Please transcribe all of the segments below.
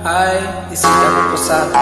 Hi, this is Dr. Prasad.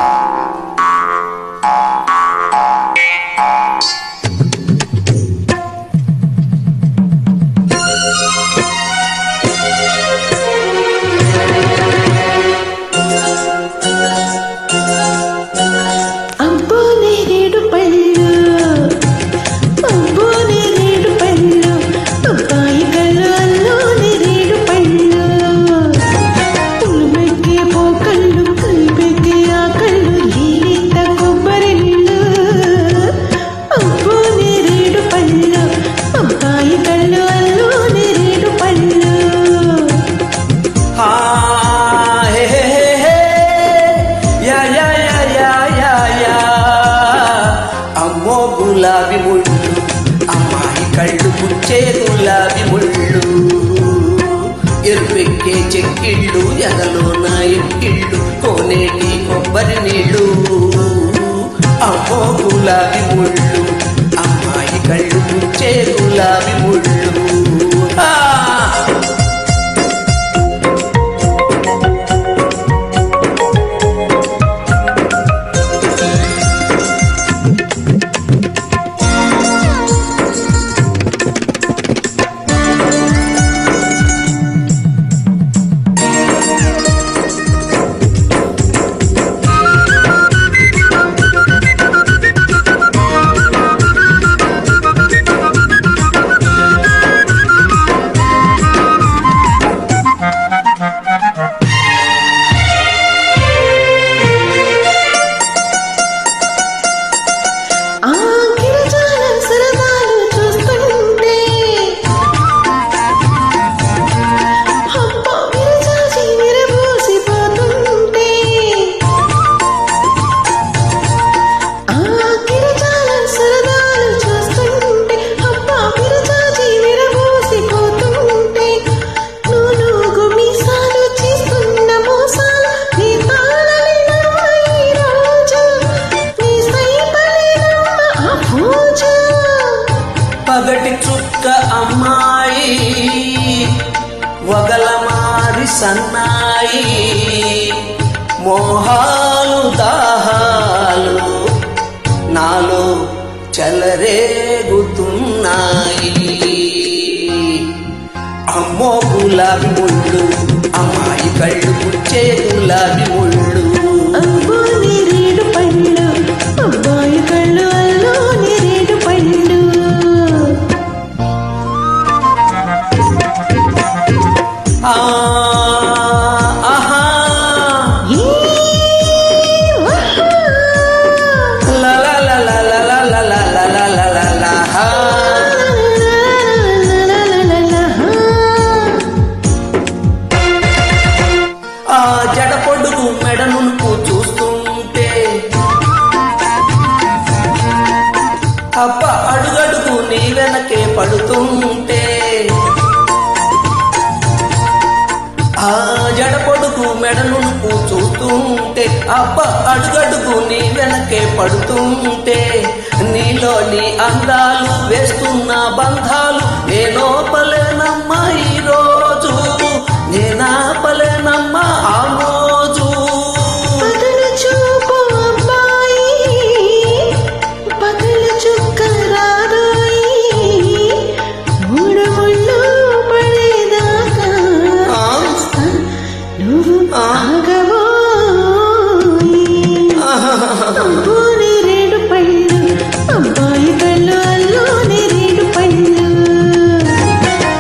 అమ్మో గులాబీ ముళ్ళు, అమ్మాయి కళ్ళు పుచ్చే గులాబీ ముళ్ళు, ఎరుపెక్కే చెక్కిళ్ళు, ఎదలోన ఎక్కిళ్ళు, కోనేటి కొబ్బరి నీళ్ళు. అమ్మో గులాబీ ముళ్ళు, అమ్మాయి కళ్ళు పుచ్చే గులాబీ ముళ్ళు. పగటి చుక్క అమ్మాయి వగలమారి సన్నాయి, మోహాలు దాహాలు నాలో చలరేగుతున్నాయి. అమ్మో గులాబీ ముళ్ళు, అమ్మాయి కళ్ళు పుచ్చే గులాబీ ముళ్ళు. అబ్బో నేరేడు పళ్ళు, అబ్బాయి కళ్ళు అల్లో నేరేడు పళ్ళు. జడ పొడుగు మెడనుకు చూస్తుంటే, అబ్బ అడుగడుగు నీ వెనకే పడుతుంటే, ఆ జడ పొడుగు మెడనుకు చూస్తుంటే, అబ్బ అడుగడుగు నీ వెనకే పడుతుంటే, నీలోని అందాలు వేస్తున్న బంధాలు నేనోపలేనమ్మా ఈరోజు, నేనాపలేనమ్మా ఆ రోజు. పగలు చూపు అబ్బాయి, పగలు చుక్క రారోయి, మూడు ముళ్ళు పడేదాకా నువ్వు ఆగబోయి. అబ్బో నేరేడు పళ్ళు, అబ్బాయి కళ్ళు అల్లో నేరేడు పళ్ళు.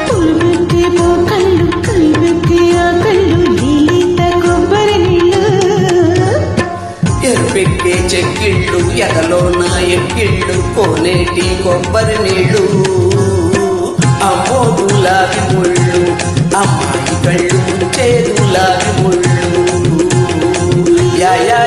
పులిపెట్టే పోకళ్ళు, కలిపెక్కే ఆ కళ్ళు, నీలిత కొబ్బరి నీళ్ళు. ఎరుపెక్కే చెక్కిళ్ళు, ఎదలోన ఎక్కిళ్ళు, కోనేటి కొబ్బరి నీళ్ళు. అమ్మో గులాబీ ముళ్ళు, అమ్మాయి కళ్ళు పుచ్చే గులాబీ ముళ్ళు. Yeah yeah